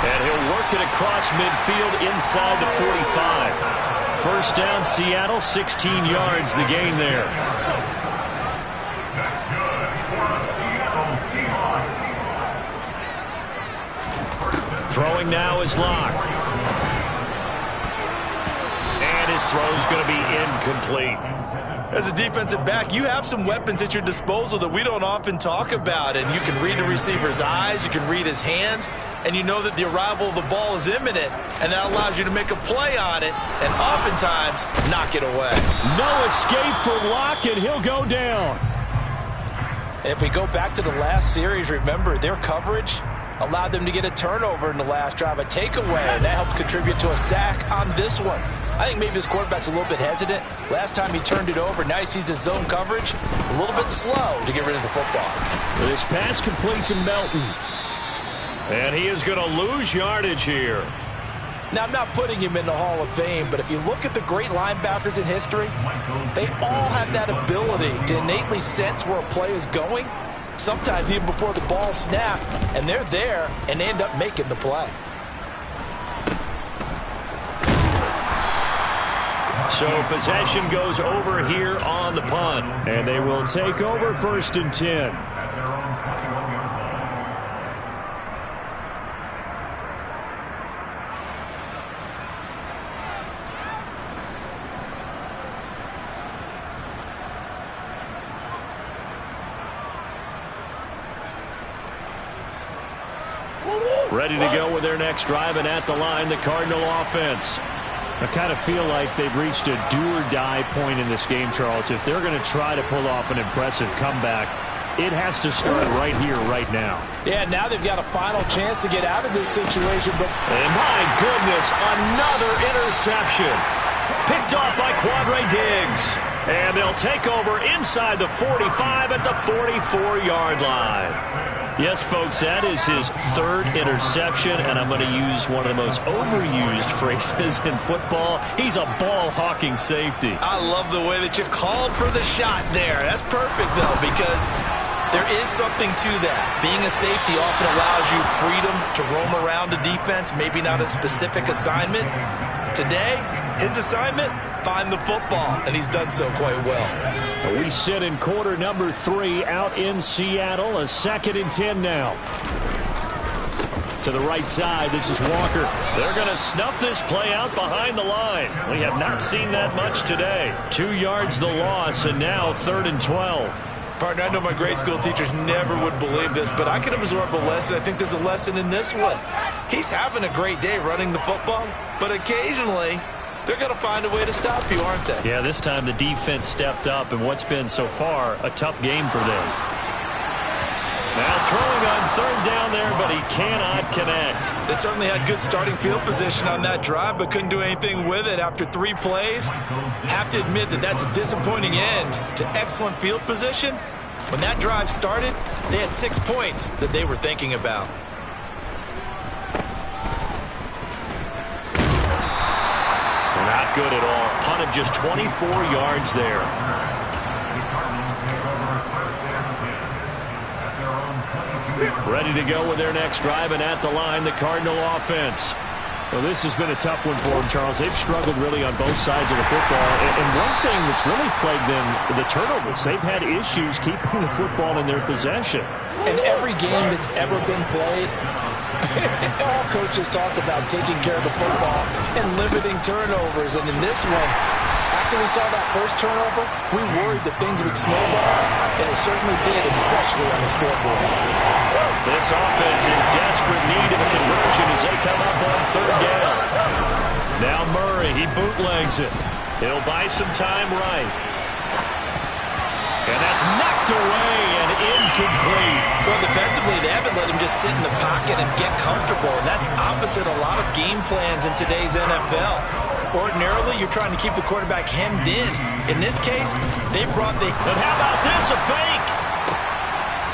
And he'll work it across midfield inside the 45. 1st down, Seattle, 16 yards, the gain there. That's good for the Seattle Seahawks. Throwing now is Locke. And his throw's going to be incomplete. As a defensive back, you have some weapons at your disposal that we don't often talk about. And you can read the receiver's eyes, you can read his hands, and you know that the arrival of the ball is imminent, and that allows you to make a play on it and oftentimes knock it away. No escape for Locke, and he'll go down. And if we go back to the last series, remember, their coverage allowed them to get a turnover in the last drive, a takeaway, and that helped contribute to a sack on this one. I think maybe his quarterback's a little bit hesitant. Last time he turned it over, now he sees his zone coverage a little bit slow to get rid of the football. This pass complete to Melton. And he is going to lose yardage here. Now, I'm not putting him in the Hall of Fame, but if you look at the great linebackers in history, they all have that ability to innately sense where a play is going, sometimes even before the ball snapped, and they're there and they end up making the play. So possession goes over here on the punt, and they will take over 1st and 10. Ready to go with their next drive, and at the line, the Cardinal offense. I kind of feel like they've reached a do-or-die point in this game, Charles. If they're going to try to pull off an impressive comeback, it has to start right here, right now. Yeah, now they've got a final chance to get out of this situation. And my goodness, another interception. Picked off by Quadre Diggs. And they'll take over inside the 45 at the 44-yard line. Yes, folks, that is his 3rd interception, and I'm going to use one of the most overused phrases in football. He's a ball-hawking safety. I love the way that you called for the shot there. That's perfect, though, because there is something to that. Being a safety often allows you freedom to roam around a defense, maybe not a specific assignment. Today, his assignment, find the football, and he's done so quite well. We sit in quarter number 3 out in Seattle. A 2nd and 10 now. To the right side, this is Walker. They're going to snuff this play out behind the line. We have not seen that much today. 2 yards the loss, and now 3rd and 12. Partner, I know my grade school teachers never would believe this, but I can absorb a lesson. I think there's a lesson in this one. He's having a great day running the football, but occasionally they're going to find a way to stop you, aren't they? Yeah, this time the defense stepped up in what's been so far a tough game for them. Now throwing on 3rd down there, but he cannot connect. They certainly had good starting field position on that drive, but couldn't do anything with it after 3 plays. Have to admit that that's a disappointing end to excellent field position. When that drive started, they had 6 points that they were thinking about. Not good at all. Punt of just 24 yards there. Ready to go with their next drive, and at the line, the Cardinal offense. Well, this has been a tough one for them, Charles. They've struggled really on both sides of the football. And one thing that's really plagued them, the turnovers. They've had issues keeping the football in their possession. In every game that's ever been played, all coaches talk about taking care of the football and limiting turnovers. And in this one, after we saw that first turnover, we worried that things would snowball, and it certainly did, especially on the scoreboard. This offense in desperate need of a conversion as they come up on 3rd down. Now Murray, he bootlegs it. He'll buy some time right. And that's knocked away and incomplete. Well, defensively, they haven't let him just sit in the pocket and get comfortable, and that's opposite a lot of game plans in today's NFL. Ordinarily, you're trying to keep the quarterback hemmed in. In this case, they brought the... And how about this, a fake?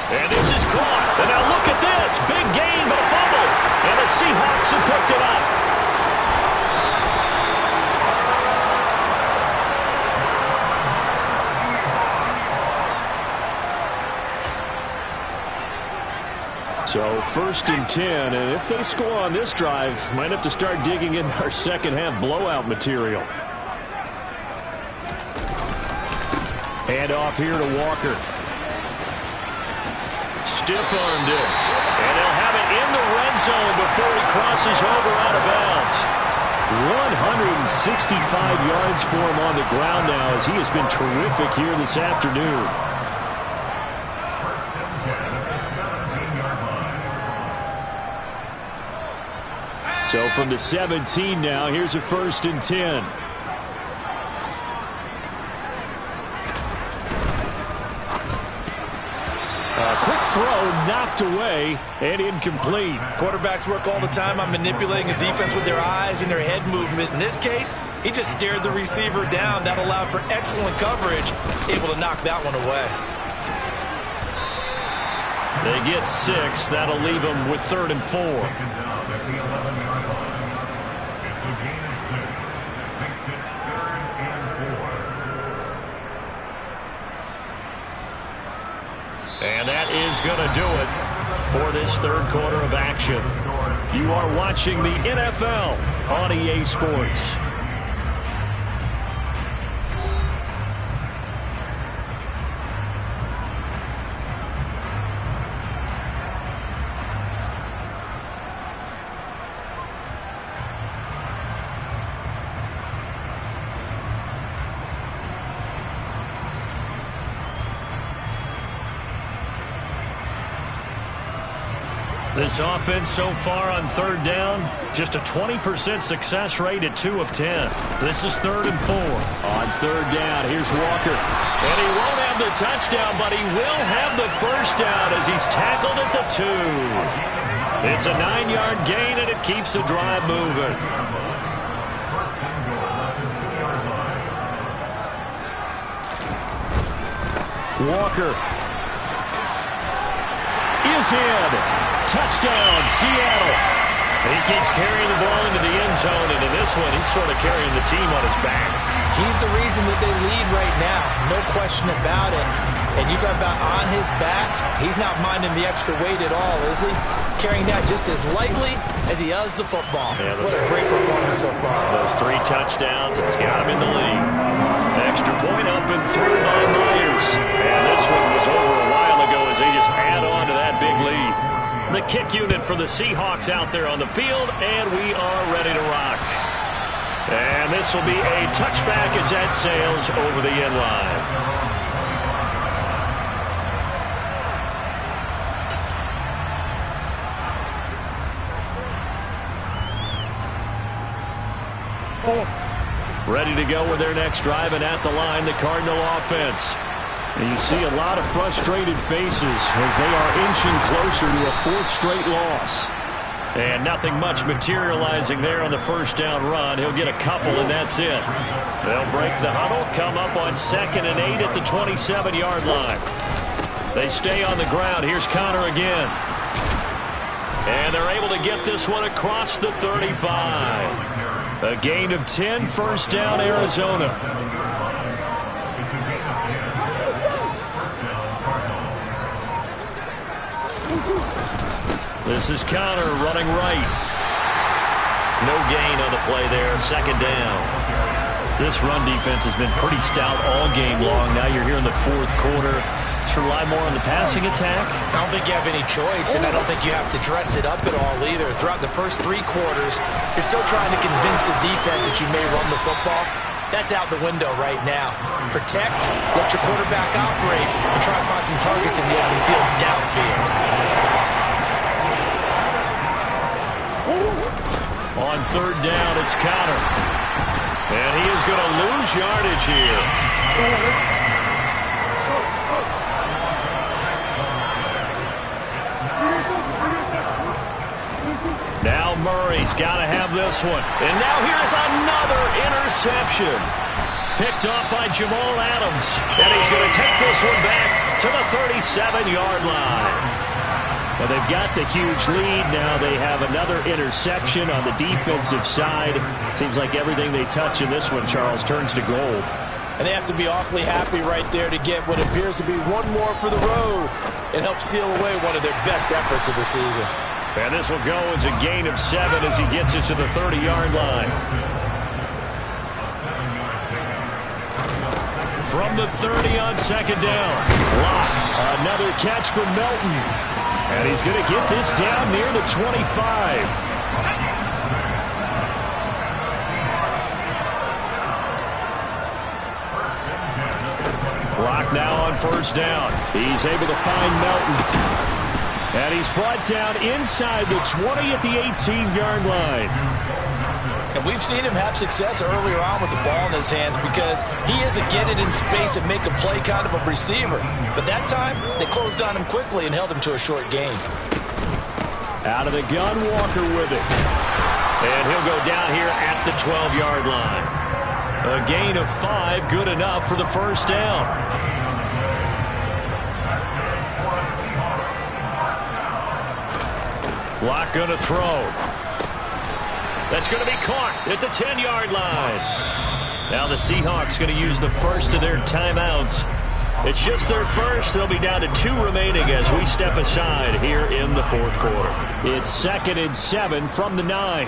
And this is caught. And now look at this. Big gain, but a fumble. And the Seahawks have picked it up. So 1st and 10, and if they score on this drive, might have to start digging in our second half blowout material. Hand off here to Walker. Stiff-armed it. And they'll have it in the red zone before he crosses over out of bounds. 165 yards for him on the ground now, as he has been terrific here this afternoon. So from the 17 now, here's a 1st and 10. Quick throw, knocked away, and incomplete. Quarterbacks work all the time on manipulating a defense with their eyes and their head movement. In this case, he just stared the receiver down. That allowed for excellent coverage, able to knock that one away. They get 6. That'll leave them with 3rd and 4. And that is going to do it for this 3rd quarter of action. You are watching the NFL on EA Sports. This offense so far on 3rd down, just a 20% success rate at 2 of 10. This is 3rd and 4. On 3rd down, here's Walker. And he won't have the touchdown, but he will have the 1st down as he's tackled at the 2. It's a 9-yard gain, and it keeps the drive moving. Walker is in. Touchdown, Seattle. He keeps carrying the ball into the end zone, and in this one, he's sort of carrying the team on his back. He's the reason that they lead right now, no question about it. And you talk about on his back, he's not minding the extra weight at all, is he? Carrying that just as lightly as he does the football. Yeah, what a great performance so far. Those 3 touchdowns, it's got him in the lead. Extra point up and through by Myers. And this one was over a while ago as they just add on to that big lead. The kick unit for the Seahawks out there on the field, and we are ready to rock. And this will be a touchback as that sails over the end line. Ready to go with their next drive, and at the line, the Cardinal offense. And you see a lot of frustrated faces as they are inching closer to a 4th straight loss. And nothing much materializing there on the 1st down run. He'll get a couple, and that's it. They'll break the huddle, come up on 2nd and 8 at the 27-yard line. They stay on the ground. Here's Connor again. And they're able to get this one across the 35. A gain of 10, 1st down, Arizona. This is Connor running right. No gain on the play there, 2nd down. This run defense has been pretty stout all game long. Now you're here in the 4th quarter. Should rely more on the passing attack? I don't think you have any choice, and I don't think you have to dress it up at all either. Throughout the first 3 quarters, you're still trying to convince the defense that you may run the football. That's out the window right now. Protect, let your quarterback operate, and try to find some targets in the open field downfield. On 3rd down, it's Connor. And he is going to lose yardage here. Now Murray's got to have this one. And now here's another interception. Picked off by Jamal Adams. And he's going to take this one back to the 37-yard line. Well, they've got the huge lead. Now they have another interception on the defensive side. Seems like everything they touch in this one, Charles, turns to gold. And they have to be awfully happy right there to get what appears to be one more for the road and help seal away one of their best efforts of the season. And this will go as a gain of 7 as he gets it to the 30-yard line. From the 30 on 2nd down. Lock. Another catch for Melton. And he's going to get this down near the 25. Lock now on first down. He's able to find Melton. And he's brought down inside the 20 at the 18-yard line. And we've seen him have success earlier on with the ball in his hands because he is a get it in space and make a play kind of a receiver. But that time, they closed on him quickly and held him to a short gain. Out of the gun, Walker with it. And he'll go down here at the 12-yard line. A gain of 5, good enough for the first down. Lock going to throw. That's going to be caught at the 10-yard line. Now the Seahawks going to use the first of their timeouts. It's just their first. They'll be down to 2 remaining as we step aside here in the fourth quarter. It's 2nd and 7 from the 9.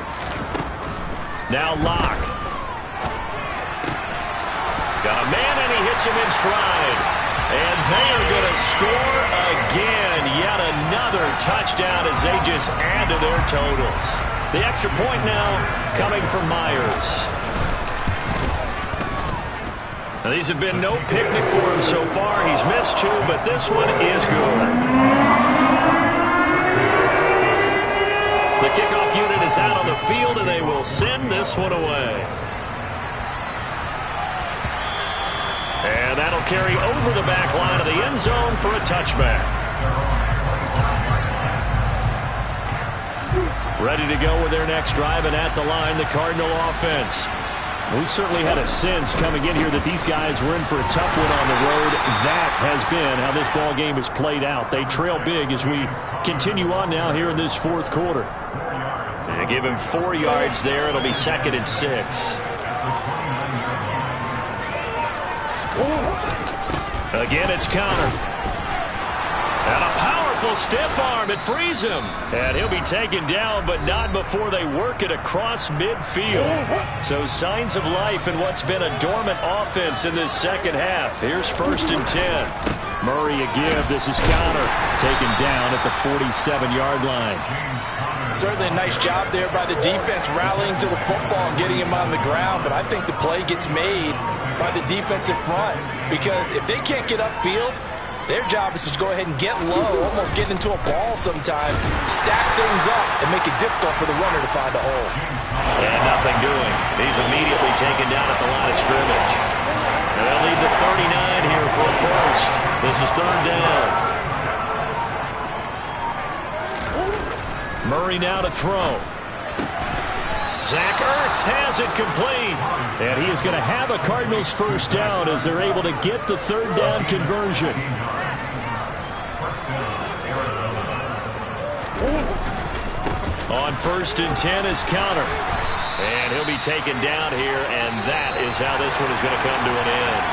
Now Lock. Got a man and he hits him in stride. And they are going to score again. Yet another touchdown as they just add to their totals. The extra point now coming from Myers. Now, these have been no picnic for him so far. He's missed 2, but this one is good. The kickoff unit is out on the field, and they will send this one away. And that'll carry over the back line of the end zone for a touchback. Ready to go with their next drive, and at the line, the Cardinal offense. We certainly had a sense coming in here that these guys were in for a tough one on the road. That has been how this ball game has played out. They trail big as we continue on now here in this fourth quarter. And give him 4 yards there. It'll be 2nd and 6. Again, it's Connor. And a powerful stiff arm. It frees him. And he'll be taken down, but not before they work it across midfield. So signs of life in what's been a dormant offense in this second half. Here's 1st and 10. Murray a give. This is Connor taken down at the 47-yard line. Certainly a nice job there by the defense rallying to the football and getting him on the ground. But I think the play gets made by the defensive front because if they can't get upfield, their job is to go ahead and get low, almost get into a ball sometimes, stack things up, and make it difficult for the runner to find a hole. And nothing doing. He's immediately taken down at the line of scrimmage. And they'll leave the 39 here for a first. This is 3rd down. Murray now to throw. Zach Ertz has it complete. And he is going to have a Cardinals first down as they're able to get the 3rd down conversion. On 1st and 10 is Connor. And he'll be taken down here, and that is how this one is going to come to an end.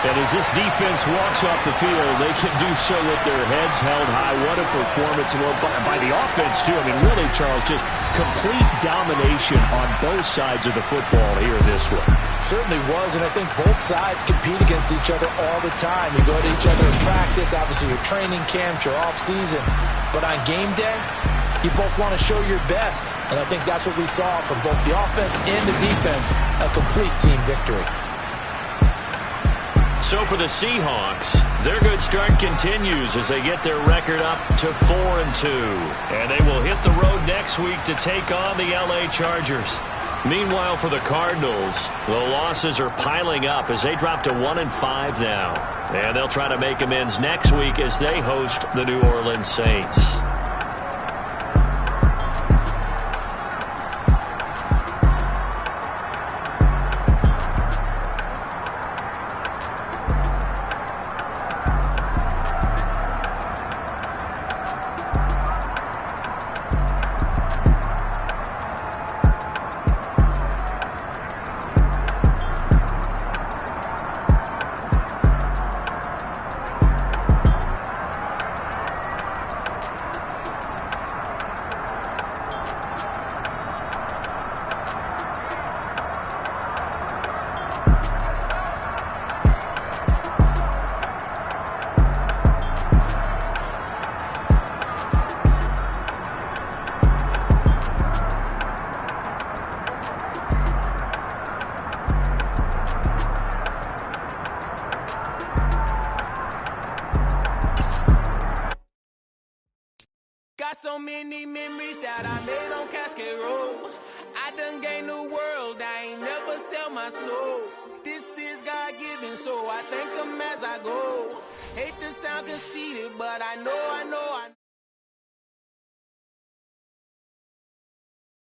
And as this defense walks off the field, they can do so with their heads held high. What a performance by the offense, too. I mean, really, Charles, just complete domination on both sides of the football here in this one. Certainly was, and I think both sides compete against each other all the time. You go to each other in practice, obviously your training camps, your off-season. But on game day, you both want to show your best. And I think that's what we saw from both the offense and the defense, a complete team victory. So for the Seahawks, their good start continues as they get their record up to 4-2. And they will hit the road next week to take on the LA Chargers. Meanwhile, for the Cardinals, the losses are piling up as they drop to 1-5 now. And they'll try to make amends next week as they host the New Orleans Saints. many memories that I made on Cascade Road. I done gained the world, I ain't never sell my soul. This is God-given, so I thank him as I go. Hate to sound conceited, but I know